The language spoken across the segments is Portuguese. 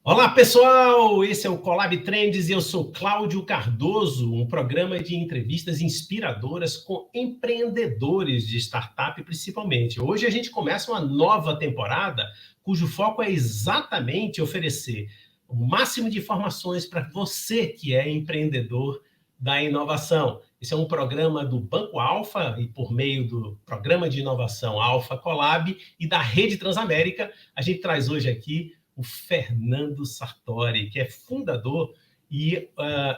Olá, pessoal! Esse é o Collab Trends e eu sou Cláudio Cardoso, um programa de entrevistas inspiradoras com empreendedores de startup, principalmente. Hoje a gente começa uma nova temporada, cujo foco é exatamente oferecer o máximo de informações para você que é empreendedor da inovação. Esse é um programa do Banco Alfa e por meio do Programa de Inovação Alfa Collab e da Rede Transamérica, a gente traz hoje aqui o Fernando Sartori, que é fundador e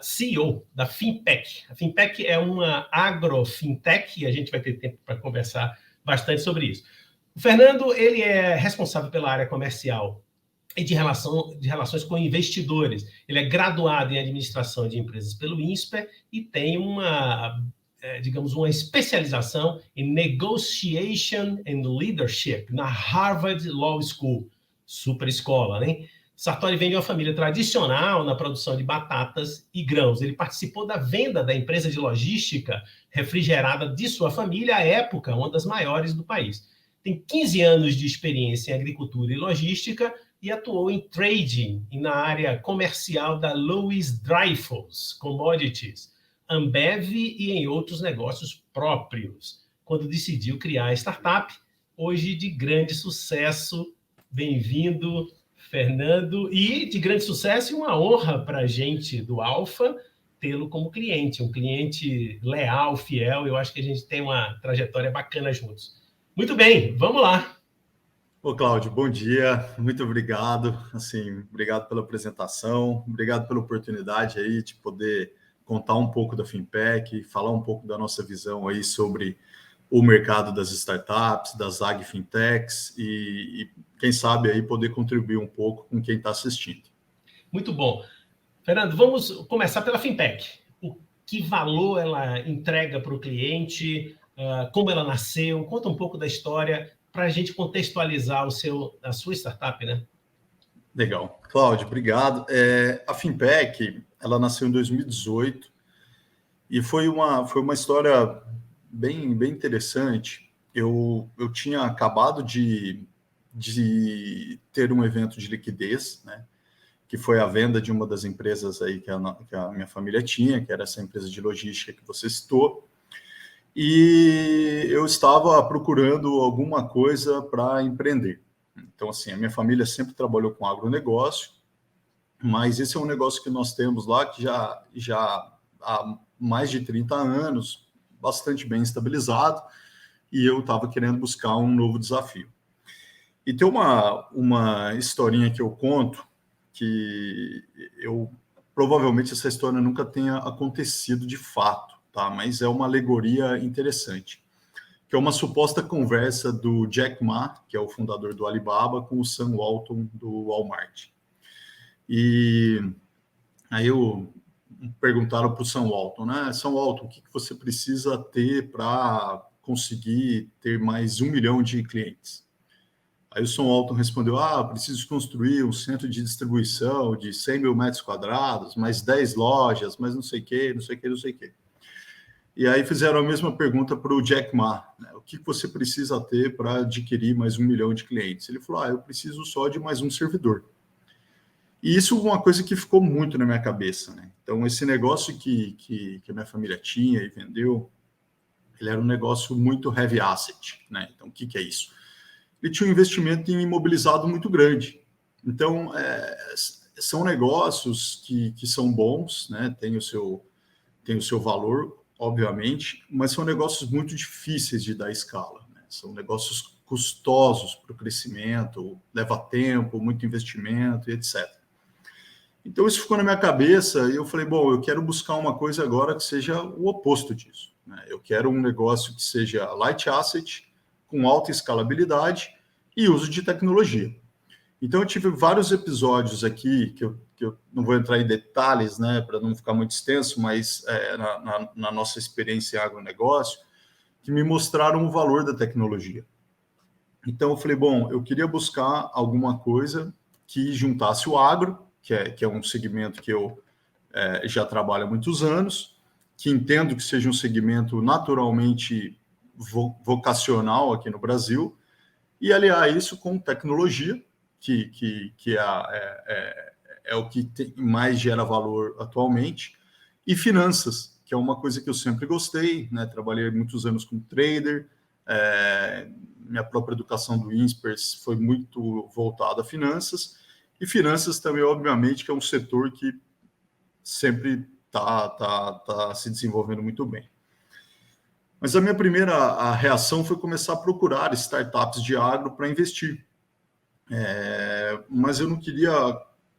CEO da Finpec. A Finpec é uma agrofintech e a gente vai ter tempo para conversar bastante sobre isso. O Fernando, ele é responsável pela área comercial e de relações com investidores. Ele é graduado em administração de empresas pelo INSPER e tem uma especialização em Negotiation and Leadership na Harvard Law School. Super escola, né? Sartori vem de uma família tradicional na produção de batatas e grãos. Ele participou da venda da empresa de logística refrigerada de sua família, à época, uma das maiores do país. Tem 15 anos de experiência em agricultura e logística e atuou em trading e na área comercial da Louis Dreyfus Commodities, Ambev e em outros negócios próprios. Quando decidiu criar a startup, hoje de grande sucesso. Bem-vindo, Fernando, e de grande sucesso e uma honra para a gente do Alfa tê-lo como cliente, um cliente leal, fiel. Eu acho que a gente tem uma trajetória bacana juntos. Muito bem, vamos lá. Ô, Cláudio, bom dia, muito obrigado, obrigado pela apresentação, obrigado pela oportunidade aí de poder contar um pouco da Finpec, falar um pouco da nossa visão aí sobre o mercado das startups, das agfintechs e quem sabe aí poder contribuir um pouco com quem está assistindo. Muito bom. Fernando, vamos começar pela Finpec. Que valor ela entrega para o cliente, como ela nasceu, conta um pouco da história para a gente contextualizar a sua startup, né? Legal. Cláudio, obrigado. A Finpec, ela nasceu em 2018 e foi uma história bem interessante. Eu tinha acabado de ter um evento de liquidez, né? Que foi a venda de uma das empresas aí que a minha família tinha, que era essa empresa de logística que você citou. E eu estava procurando alguma coisa para empreender. Então, assim, a minha família sempre trabalhou com agronegócio, mas esse é um negócio que nós temos lá que já há mais de 30 anos, bastante bem estabilizado, e eu estava querendo buscar um novo desafio. E tem uma historinha que eu conto, que provavelmente essa história nunca tenha acontecido de fato, tá? Mas é uma alegoria interessante, que é uma suposta conversa do Jack Ma, que é o fundador do Alibaba, com o Sam Walton do Walmart. E aí perguntaram para o Sam Walton, né? Sam Walton, o que você precisa ter para conseguir ter mais 1 milhão de clientes? Aí o Sam Walton respondeu, preciso construir um centro de distribuição de 100 mil metros quadrados, mais 10 lojas, mais não sei o quê, não sei o quê, não sei o quê. E aí fizeram a mesma pergunta para o Jack Ma, né? O que você precisa ter para adquirir mais 1 milhão de clientes? Ele falou, eu preciso só de mais um servidor. E isso é uma coisa que ficou muito na minha cabeça, né? Então, esse negócio que a minha família tinha e vendeu, ele era um negócio muito heavy asset, né? Então, o que é isso? Ele tinha um investimento em imobilizado muito grande. Então, são negócios que são bons, né? Tem o seu valor, obviamente, mas são negócios muito difíceis de dar escala, né? São negócios custosos para o crescimento, leva tempo, muito investimento e etc. Então, isso ficou na minha cabeça e eu falei, bom, eu quero buscar uma coisa agora que seja o oposto disso, né? Eu quero um negócio que seja light asset, com alta escalabilidade e uso de tecnologia. Então, eu tive vários episódios aqui, que eu não vou entrar em detalhes, né, para não ficar muito extenso, mas na nossa experiência em agronegócio, que me mostraram o valor da tecnologia. Então, eu falei, bom, eu queria buscar alguma coisa que juntasse o agro, que é um segmento que eu já trabalho há muitos anos, que entendo que seja um segmento naturalmente vocacional aqui no Brasil, e aliar isso com tecnologia, que é o que mais gera valor atualmente, e finanças, que é uma coisa que eu sempre gostei, né? Trabalhei muitos anos como trader, minha própria educação do INSPERS foi muito voltada a finanças, e finanças também, obviamente, que é um setor que sempre está se desenvolvendo muito bem. Mas a minha primeira reação foi começar a procurar startups de agro para investir. Mas eu não queria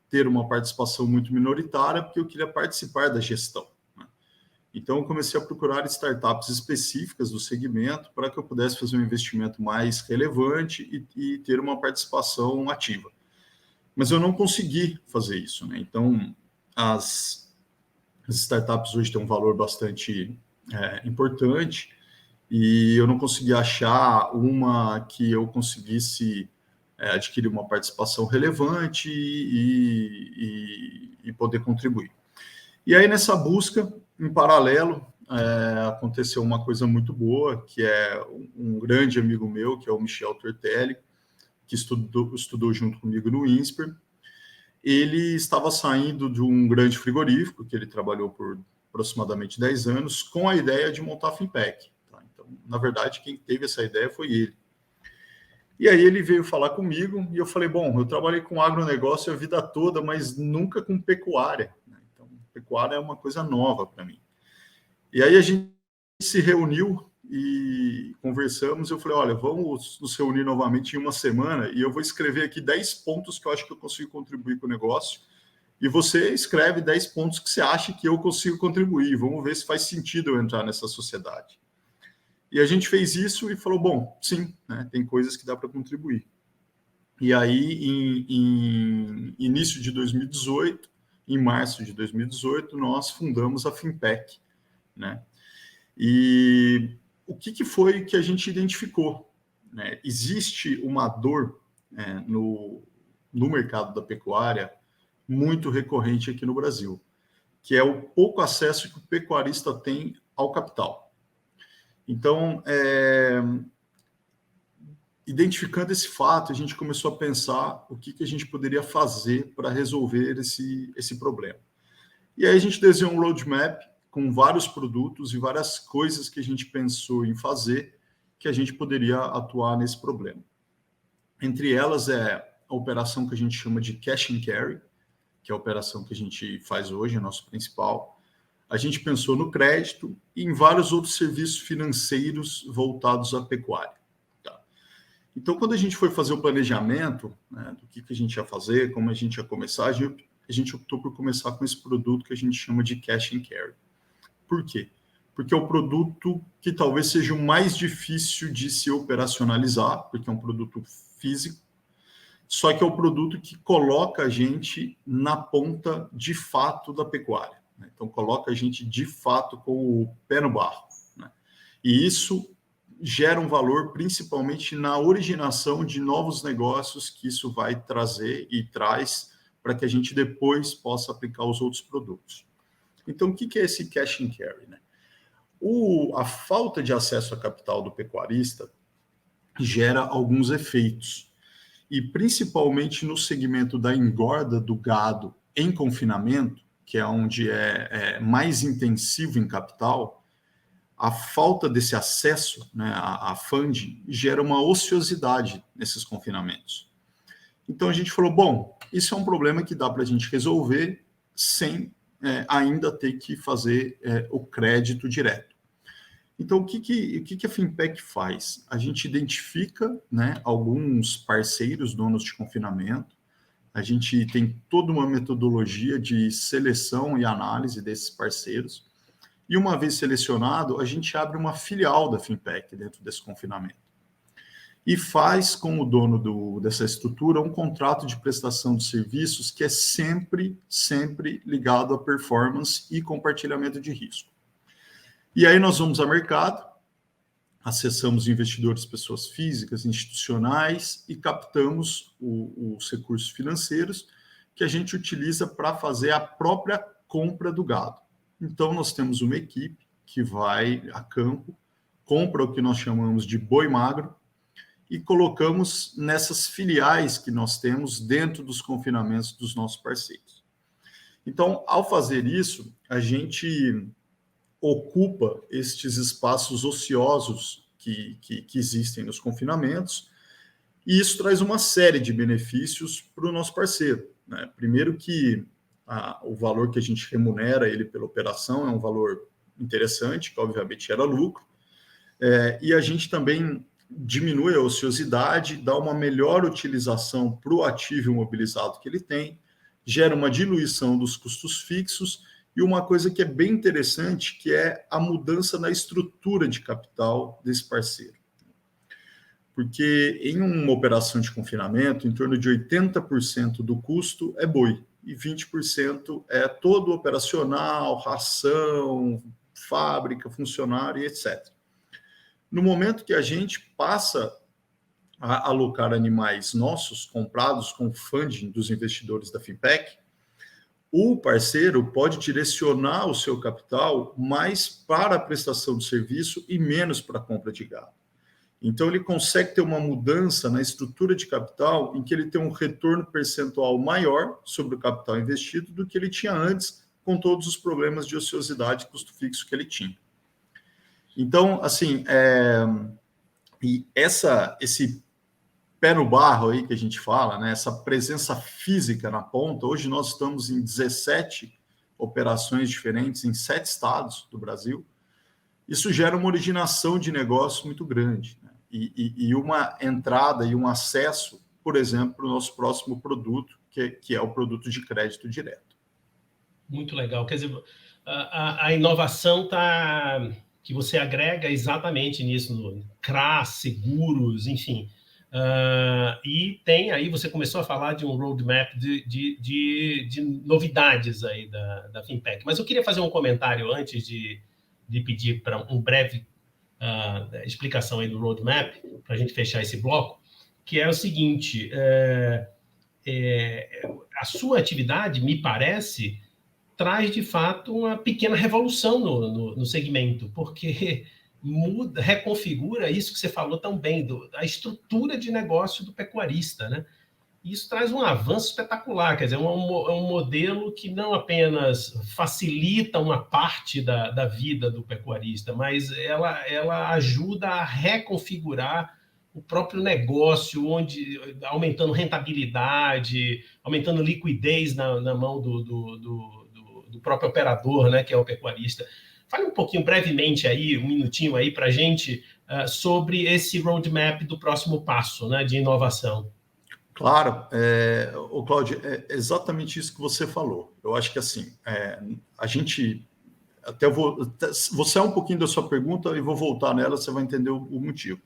ter uma participação muito minoritária, porque eu queria participar da gestão. Então, eu comecei a procurar startups específicas do segmento para que eu pudesse fazer um investimento mais relevante e ter uma participação ativa. Mas eu não consegui fazer isso, né? Então, as startups hoje têm um valor bastante importante e eu não consegui achar uma que eu conseguisse adquirir uma participação relevante e poder contribuir. E aí, nessa busca, em paralelo, aconteceu uma coisa muito boa, que é um grande amigo meu, que é o Michel Tortelli, que estudou junto comigo no INSPER. Ele estava saindo de um grande frigorífico, que ele trabalhou por aproximadamente 10 anos, com a ideia de montar a Finpec. Tá? Então, na verdade, quem teve essa ideia foi ele. E aí ele veio falar comigo, e eu falei, bom, eu trabalhei com agronegócio a vida toda, mas nunca com pecuária. Então, pecuária é uma coisa nova para mim. E aí a gente se reuniu e conversamos. Eu falei, olha, vamos nos reunir novamente em uma semana e eu vou escrever aqui 10 pontos que eu acho que eu consigo contribuir com o negócio. E você escreve 10 pontos que você acha que eu consigo contribuir. Vamos ver se faz sentido eu entrar nessa sociedade. E a gente fez isso e falou, bom, sim, né, tem coisas que dá para contribuir. E aí, em início de 2018, em março de 2018, nós fundamos a Finpec, né? E o que foi que a gente identificou? Né? Existe uma dor no mercado da pecuária muito recorrente aqui no Brasil, que é o pouco acesso que o pecuarista tem ao capital. Então, identificando esse fato, a gente começou a pensar o que a gente poderia fazer para resolver esse problema. E aí a gente desenhou um roadmap com vários produtos e várias coisas que a gente pensou em fazer que a gente poderia atuar nesse problema. Entre elas a operação que a gente chama de cash and carry, que é a operação que a gente faz hoje, a nossa principal. A gente pensou no crédito e em vários outros serviços financeiros voltados à pecuária. Tá? Então, quando a gente foi fazer o planejamento, né, do que a gente ia fazer, como a gente ia começar, a gente optou por começar com esse produto que a gente chama de cash and carry. Por quê? Porque é o produto que talvez seja o mais difícil de se operacionalizar, porque é um produto físico, só que é o produto que coloca a gente na ponta de fato da pecuária. Né? Então, coloca a gente de fato com o pé no barro. Né? E isso gera um valor principalmente na originação de novos negócios que isso vai trazer e traz para que a gente depois possa aplicar os outros produtos. Então, o que é esse cash and carry? Né? A falta de acesso a capital do pecuarista gera alguns efeitos. E principalmente no segmento da engorda do gado em confinamento, que é onde é mais intensivo em capital, a falta desse acesso, né, a funding, gera uma ociosidade nesses confinamentos. Então a gente falou, bom, isso é um problema que dá para a gente resolver sem ainda ter que fazer o crédito direto. Então, o que a Finpec faz? A gente identifica, né, alguns parceiros, donos de confinamento, a gente tem toda uma metodologia de seleção e análise desses parceiros, e uma vez selecionado, a gente abre uma filial da Finpec dentro desse confinamento. E faz com o dono dessa estrutura um contrato de prestação de serviços que é sempre ligado a performance e compartilhamento de risco. E aí nós vamos ao mercado, acessamos investidores, pessoas físicas, institucionais e captamos os recursos financeiros que a gente utiliza para fazer a própria compra do gado. Então nós temos uma equipe que vai a campo, compra o que nós chamamos de boi magro, e colocamos nessas filiais que nós temos dentro dos confinamentos dos nossos parceiros. Então, ao fazer isso, a gente ocupa estes espaços ociosos que existem nos confinamentos, e isso traz uma série de benefícios para o nosso parceiro, né? Primeiro que o valor que a gente remunera ele pela operação é um valor interessante, que obviamente gera lucro, e a gente também diminui a ociosidade, dá uma melhor utilização para o ativo imobilizado que ele tem, gera uma diluição dos custos fixos e uma coisa que é bem interessante, que é a mudança na estrutura de capital desse parceiro. Porque em uma operação de confinamento, em torno de 80% do custo é boi e 20% é todo operacional, ração, fábrica, funcionário e etc. No momento que a gente passa a alocar animais nossos, comprados com funding dos investidores da Finpec, o parceiro pode direcionar o seu capital mais para a prestação de serviço e menos para a compra de gado. Então, ele consegue ter uma mudança na estrutura de capital em que ele tem um retorno percentual maior sobre o capital investido do que ele tinha antes, com todos os problemas de ociosidade e custo fixo que ele tinha. Então, assim, e esse pé no barro aí que a gente fala, né, essa presença física na ponta, hoje nós estamos em 17 operações diferentes em 7 estados do Brasil, isso gera uma originação de negócio muito grande, né? E uma entrada e um acesso, por exemplo, para o nosso próximo produto, que é o produto de crédito direto. Muito legal. Quer dizer, a inovação que você agrega exatamente nisso, no CRAS, seguros, enfim. E tem aí, você começou a falar de um roadmap de novidades aí da Finpec. Mas eu queria fazer um comentário antes de pedir para um breve explicação aí do roadmap, para a gente fechar esse bloco, que é o seguinte, a sua atividade, me parece, traz, de fato, uma pequena revolução no segmento, porque reconfigura isso que você falou também, a estrutura de negócio do pecuarista, né? Isso traz um avanço espetacular, quer dizer, é um modelo que não apenas facilita uma parte da vida do pecuarista, mas ela ajuda a reconfigurar o próprio negócio, aumentando rentabilidade, aumentando liquidez na mão do próprio operador, né, que é o pecuarista. Fale um pouquinho, brevemente, aí, um minutinho aí para a gente, sobre esse roadmap do próximo passo, né, de inovação. Claro, Cláudio, é exatamente isso que você falou. Eu acho que assim, a gente vou sair um pouquinho da sua pergunta e vou voltar nela, você vai entender o motivo.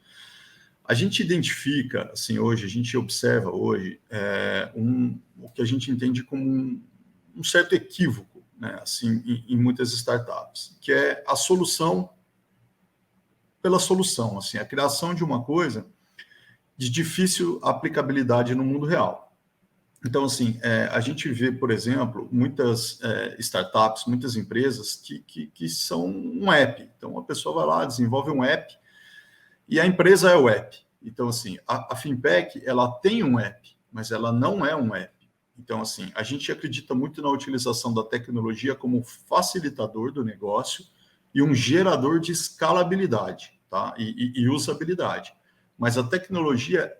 A gente identifica, assim, hoje, a gente observa hoje o que a gente entende como um certo equívoco, né, assim, em muitas startups, que é a solução pela solução, assim, a criação de uma coisa de difícil aplicabilidade no mundo real. Então, assim, a gente vê, por exemplo, muitas startups, muitas empresas que são um app. Então, a pessoa vai lá, desenvolve um app e a empresa é o app. Então, assim, a Finpec, ela tem um app, mas ela não é um app. Então, assim, a gente acredita muito na utilização da tecnologia como um facilitador do negócio e um gerador de escalabilidade, tá? E usabilidade. Mas a tecnologia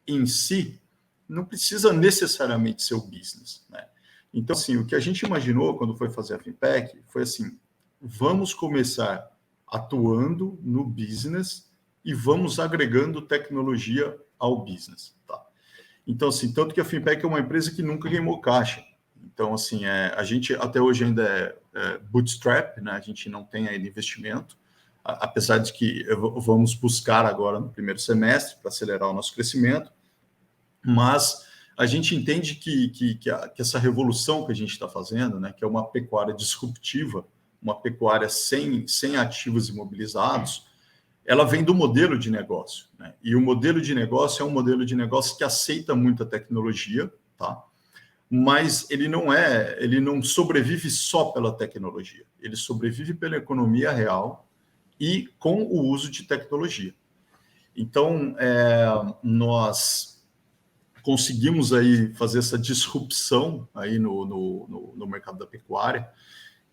em si não precisa necessariamente ser o business, né? Então, assim, o que a gente imaginou quando foi fazer a Finpec foi assim, vamos começar atuando no business e vamos agregando tecnologia ao business, tá? Então, assim, tanto que a Finpec é uma empresa que nunca queimou caixa. Então, assim, a gente até hoje ainda é bootstrap, né? A gente não tem ainda investimento, apesar de que vamos buscar agora no primeiro semestre para acelerar o nosso crescimento, mas a gente entende que essa revolução que a gente está fazendo, né, que é uma pecuária disruptiva, uma pecuária sem ativos imobilizados, ela vem do modelo de negócio, né? E o modelo de negócio é um modelo de negócio que aceita muita tecnologia, tá? Mas ele não sobrevive só pela tecnologia, ele sobrevive pela economia real e com o uso de tecnologia. Então, nós conseguimos aí fazer essa disrupção aí no mercado da pecuária.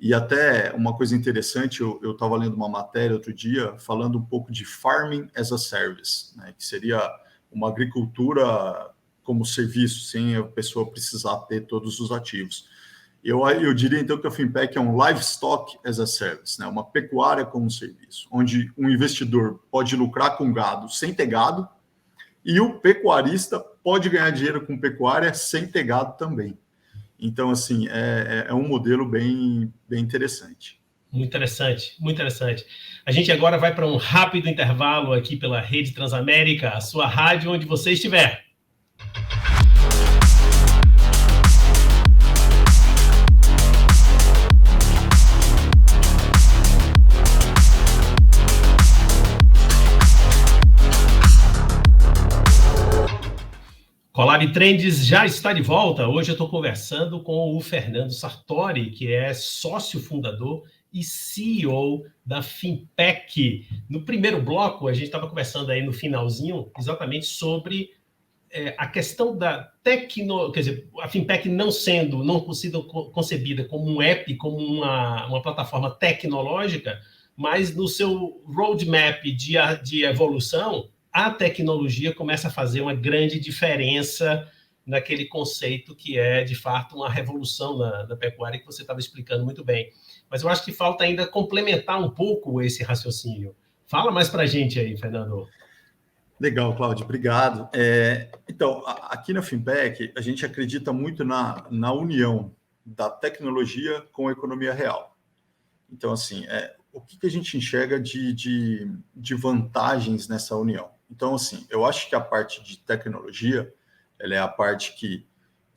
E até uma coisa interessante, eu estava lendo uma matéria outro dia falando um pouco de Farming as a Service, né, que seria uma agricultura como serviço, sem a pessoa precisar ter todos os ativos. Eu diria, então, que a Finpec é um Livestock as a Service, né, uma pecuária como serviço, onde um investidor pode lucrar com gado sem ter gado, e o pecuarista pode ganhar dinheiro com pecuária sem ter gado também. Então, assim, é um modelo bem interessante. Muito interessante, muito interessante. A gente agora vai para um rápido intervalo aqui pela Rede Transamérica, a sua rádio onde você estiver. Colab Trends já está de volta. Hoje eu estou conversando com o Fernando Sartori, que é sócio fundador e CEO da Finpec. No primeiro bloco, a gente estava conversando aí no finalzinho exatamente sobre a questão da tecnologia, quer dizer, a Finpec não sendo concebida como um app, como uma plataforma tecnológica, mas no seu roadmap de evolução, a tecnologia começa a fazer uma grande diferença naquele conceito que é, de fato, uma revolução na pecuária, que você estava explicando muito bem. Mas eu acho que falta ainda complementar um pouco esse raciocínio. Fala mais para a gente aí, Fernando. Legal, Cláudio, obrigado. Então, aqui na Finpec, a gente acredita muito na união da tecnologia com a economia real. Então, assim, o que a gente enxerga de vantagens nessa união? Então, assim, eu acho que a parte de tecnologia, ela é a parte que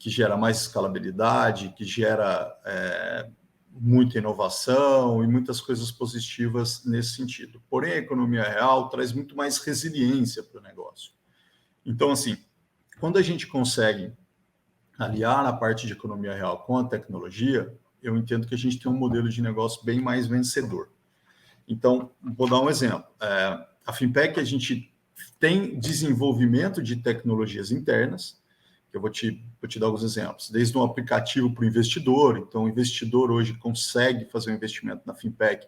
gera mais escalabilidade, que gera muita inovação e muitas coisas positivas nesse sentido. Porém, a economia real traz muito mais resiliência para o negócio. Então, assim, quando a gente consegue aliar a parte de economia real com a tecnologia, eu entendo que a gente tem um modelo de negócio bem mais vencedor. Então, vou dar um exemplo. A Finpec, a gente tem desenvolvimento de tecnologias internas, que eu vou te dar alguns exemplos, desde um aplicativo para o investidor. Então, o investidor hoje consegue fazer um investimento na Finpec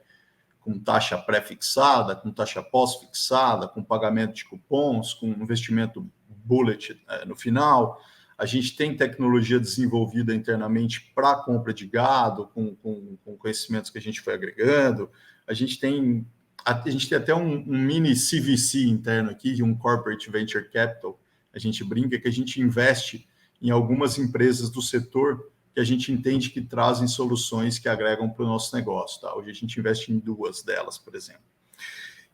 com taxa pré-fixada, com taxa pós-fixada, com pagamento de cupons, com investimento bullet no final. A gente tem tecnologia desenvolvida internamente para a compra de gado, com conhecimentos que a gente foi agregando. A gente tem até um mini CVC interno aqui, um Corporate Venture Capital. A gente brinca que a gente investe em algumas empresas do setor que a gente entende que trazem soluções que agregam para o nosso negócio. Tá? Hoje a gente investe em 2 delas, por exemplo.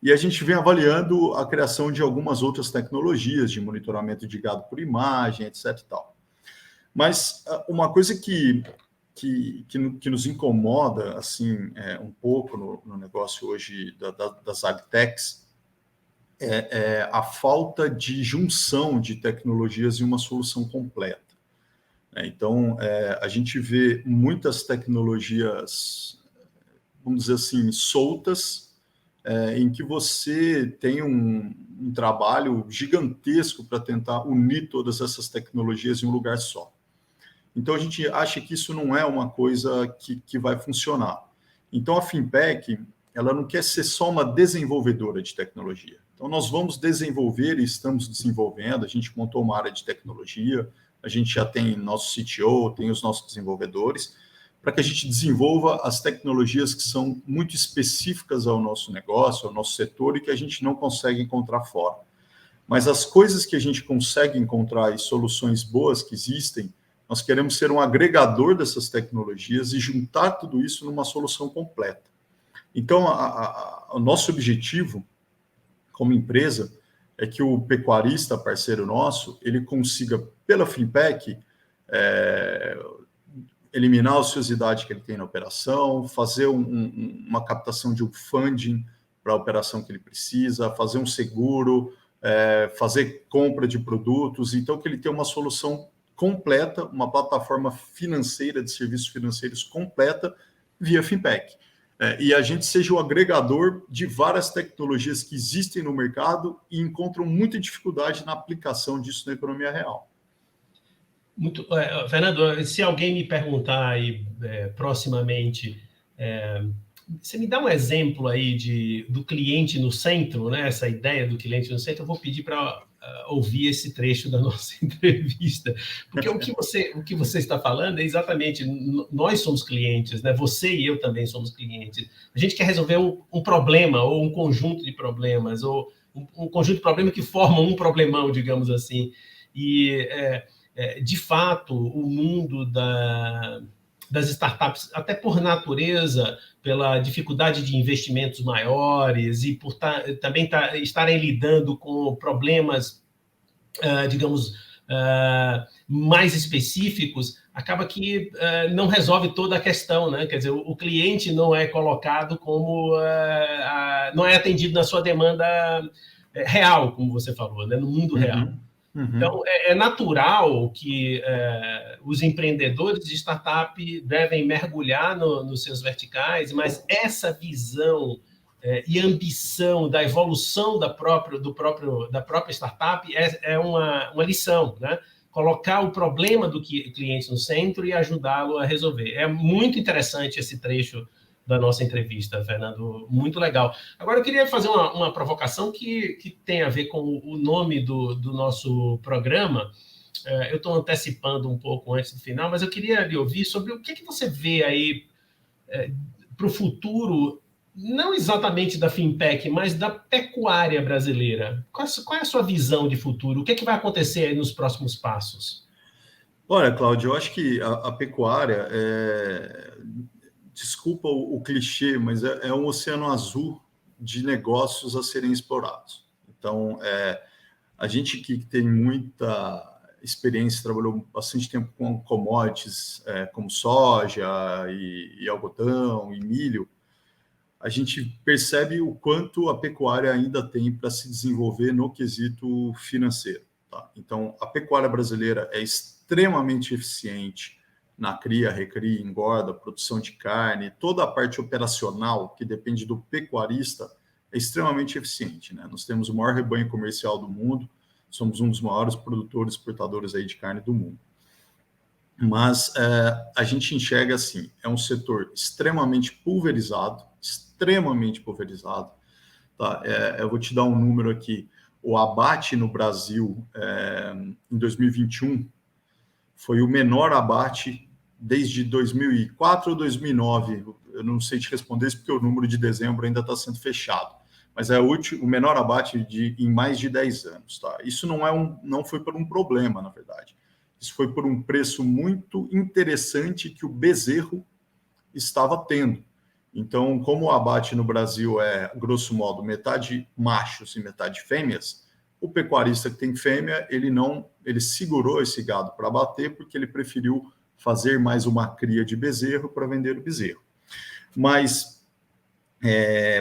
E a gente vem avaliando a criação de algumas outras tecnologias de monitoramento de gado por imagem, etc. E tal. Mas uma coisa que nos incomoda assim, um pouco no negócio hoje das agtechs é a falta de junção de tecnologias em uma solução completa. Então, a gente vê muitas tecnologias, vamos dizer assim, soltas, em que você tem um trabalho gigantesco para tentar unir todas essas tecnologias em um lugar só. Então, a gente acha que isso não é uma coisa que vai funcionar. Então, a Finpec, ela não quer ser só uma desenvolvedora de tecnologia. Então, nós vamos desenvolver e estamos desenvolvendo, a gente montou uma área de tecnologia, a gente já tem nosso CTO, tem os nossos desenvolvedores, para que a gente desenvolva as tecnologias que são muito específicas ao nosso negócio, ao nosso setor, e que a gente não consegue encontrar fora. Mas as coisas que a gente consegue encontrar e soluções boas que existem, nós queremos ser um agregador dessas tecnologias e juntar tudo isso numa solução completa. Então, o nosso objetivo como empresa é que o pecuarista, parceiro nosso, ele consiga, pela Finpec, eliminar a ociosidade que ele tem na operação, fazer uma captação de um funding para a operação que ele precisa, fazer um seguro, fazer compra de produtos, então que ele tenha uma solução completa, uma plataforma financeira de serviços financeiros completa via Finpec. e a gente seja o agregador de várias tecnologias que existem no mercado e encontram muita dificuldade na aplicação disso na economia real. Fernando, se alguém me perguntar aí proximamente, você me dá um exemplo aí do cliente no centro, né? Essa ideia do cliente no centro, eu vou pedir para ouvir esse trecho da nossa entrevista, porque o que você está falando é exatamente, nós somos clientes, né? Você e eu também somos clientes. A gente quer resolver um problema, ou um conjunto de problemas, ou um conjunto de problemas que formam um problemão, digamos assim. E, de fato, o mundo das startups, até por natureza, pela dificuldade de investimentos maiores e por também estarem lidando com problemas, digamos, mais específicos, acaba que não resolve toda a questão, né? Quer dizer, o cliente não é colocado como... não é atendido na sua demanda real, como você falou, né? No mundo real. Então, é natural que os empreendedores de startup devem mergulhar nos seus verticais, mas essa visão e ambição da evolução da própria startup é uma lição, né? Colocar o problema do cliente no centro e ajudá-lo a resolver. É muito interessante esse trecho da nossa entrevista, Fernando, muito legal. Agora, eu queria fazer uma provocação que tem a ver com o nome do nosso programa. Eu estou antecipando um pouco antes do final, mas eu queria lhe ouvir sobre o que você vê aí para o futuro, não exatamente da Finpec, mas da pecuária brasileira. Qual é a sua visão de futuro? O que vai acontecer aí nos próximos passos? Olha, Cláudio, eu acho que a pecuária desculpa o clichê, mas é um oceano azul de negócios a serem explorados. Então, a gente que tem muita experiência, trabalhou bastante tempo com commodities, como soja e algodão e milho, a gente percebe o quanto a pecuária ainda tem para se desenvolver no quesito financeiro. Tá? Então, a pecuária brasileira é extremamente eficiente na cria, recria, engorda, produção de carne, toda a parte operacional que depende do pecuarista é extremamente eficiente, né? Nós temos o maior rebanho comercial do mundo, somos um dos maiores produtores e exportadores aí de carne do mundo. Mas a gente enxerga assim, é um setor extremamente pulverizado, tá? Eu vou te dar um número aqui, o abate no Brasil em 2021 foi o menor abate desde 2004 ou 2009, eu não sei te responder isso porque o número de dezembro ainda está sendo fechado, mas é o menor abate em mais de 10 anos. Tá? Isso não foi por um problema, na verdade. Isso foi por um preço muito interessante que o bezerro estava tendo. Então, como o abate no Brasil é, grosso modo, metade machos e metade fêmeas, o pecuarista que tem fêmea, ele segurou esse gado para abater porque ele preferiu fazer mais uma cria de bezerro para vender o bezerro. Mas,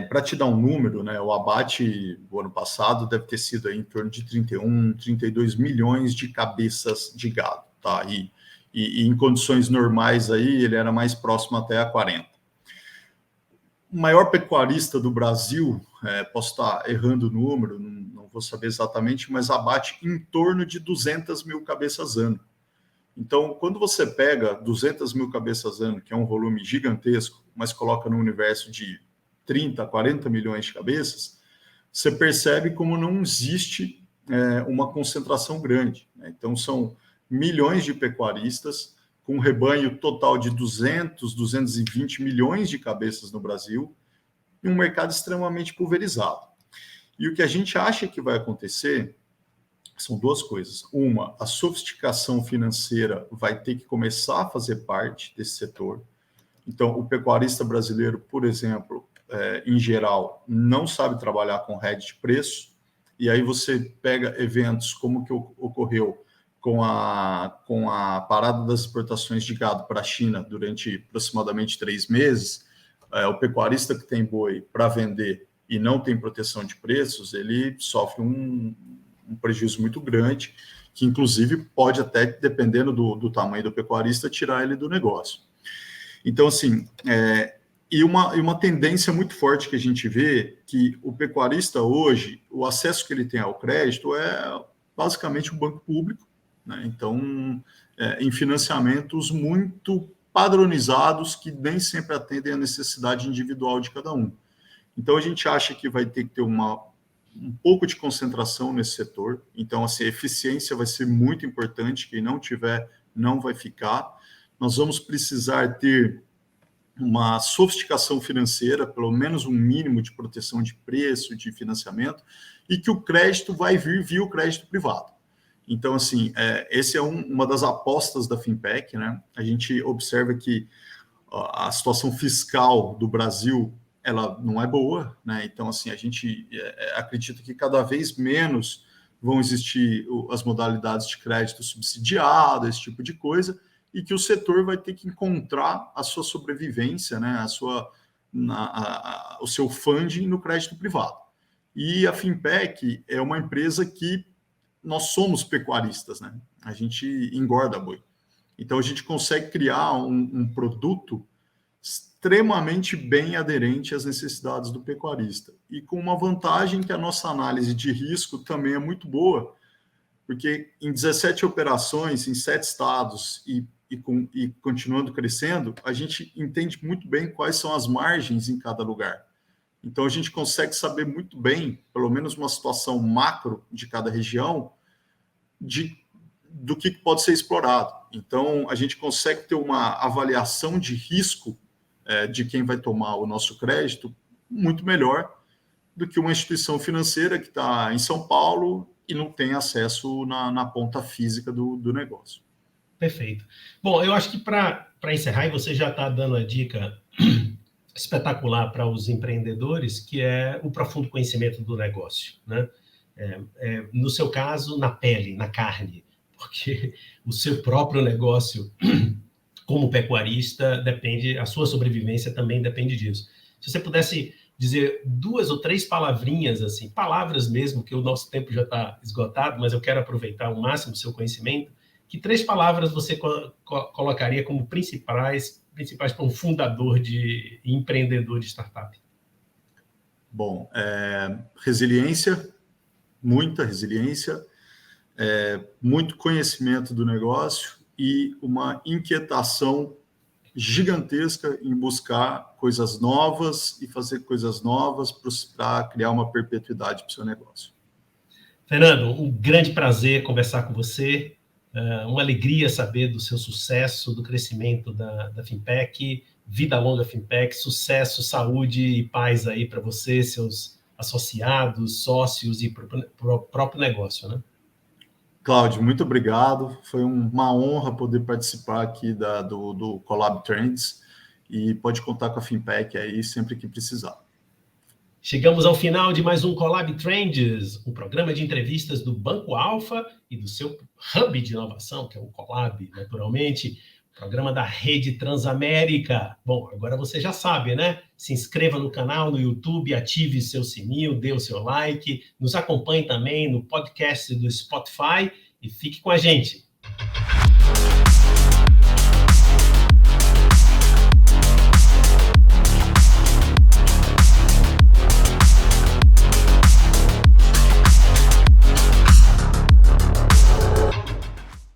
para te dar um número, né, o abate do ano passado deve ter sido aí em torno de 31, 32 milhões de cabeças de gado. Tá? E em condições normais, aí, ele era mais próximo até a 40. O maior pecuarista do Brasil, posso estar errando o número, não vou saber exatamente, mas abate em torno de 200 mil cabeças ano. Então, quando você pega 200 mil cabeças ano, que é um volume gigantesco, mas coloca no universo de 30, 40 milhões de cabeças, você percebe como não existe uma concentração grande. Né? Então, são milhões de pecuaristas, com um rebanho total de 200, 220 milhões de cabeças no Brasil, e um mercado extremamente pulverizado. E o que a gente acha que vai acontecer são duas coisas. Uma, a sofisticação financeira vai ter que começar a fazer parte desse setor. Então, o pecuarista brasileiro, por exemplo, em geral, não sabe trabalhar com hedge de preço, e aí você pega eventos como que ocorreu com a parada das exportações de gado para a China durante aproximadamente 3 meses, o pecuarista que tem boi para vender e não tem proteção de preços, ele sofre um prejuízo muito grande, que inclusive pode até, dependendo do tamanho do pecuarista, tirar ele do negócio. Então, assim, E uma tendência muito forte que a gente vê, que o pecuarista hoje, o acesso que ele tem ao crédito é basicamente o banco público, né? Então, em financiamentos muito padronizados que nem sempre atendem à necessidade individual de cada um. Então, a gente acha que vai ter que ter um pouco de concentração nesse setor. Então, assim, a eficiência vai ser muito importante. Quem não tiver, não vai ficar. Nós vamos precisar ter uma sofisticação financeira, pelo menos um mínimo de proteção de preço, de financiamento, e que o crédito vai vir via o crédito privado. Então, assim, esse é uma das apostas da Finpec, né? A gente observa que a situação fiscal do Brasil, ela não é boa, né? Então, assim, a gente acredita que cada vez menos vão existir as modalidades de crédito subsidiado, esse tipo de coisa, e que o setor vai ter que encontrar a sua sobrevivência, né? O seu funding no crédito privado. E a Finpec é uma empresa que nós somos pecuaristas, né? A gente engorda boi. Então, a gente consegue criar um produto extremamente bem aderente às necessidades do pecuarista. E com uma vantagem que a nossa análise de risco também é muito boa, porque em 17 operações, em 7 estados e continuando crescendo, a gente entende muito bem quais são as margens em cada lugar. Então, a gente consegue saber muito bem, pelo menos uma situação macro de cada região, do que pode ser explorado. Então, a gente consegue ter uma avaliação de risco de quem vai tomar o nosso crédito muito melhor do que uma instituição financeira que está em São Paulo e não tem acesso na ponta física do negócio. Perfeito. Bom, eu acho que para encerrar, e você já está dando a dica espetacular para os empreendedores, que é o profundo conhecimento do negócio, né? No seu caso, na pele, na carne, porque o seu próprio negócio, como pecuarista, a sua sobrevivência também depende disso. Se você pudesse dizer 2 ou 3 palavrinhas, assim, palavras mesmo, que o nosso tempo já está esgotado, mas eu quero aproveitar ao máximo o seu conhecimento, que 3 palavras você colocaria como principais para um fundador e empreendedor de startup? Bom, resiliência, muita resiliência, muito conhecimento do negócio e uma inquietação gigantesca em buscar coisas novas e fazer coisas novas para criar uma perpetuidade para o seu negócio. Fernando, um grande prazer conversar com você. Uma alegria saber do seu sucesso, do crescimento da Finpec, vida longa Finpec, sucesso, saúde e paz aí para você, seus associados, sócios e para o próprio negócio, né? Cláudio, muito obrigado. Foi uma honra poder participar aqui do Collab Trends e pode contar com a Finpec aí sempre que precisar. Chegamos ao final de mais um Collab Trends, um programa de entrevistas do Banco Alfa e do seu hub de inovação, que é o Collab, naturalmente, programa da Rede Transamérica. Bom, agora você já sabe, né? Se inscreva no canal no YouTube, ative seu sininho, dê o seu like, nos acompanhe também no podcast do Spotify e fique com a gente.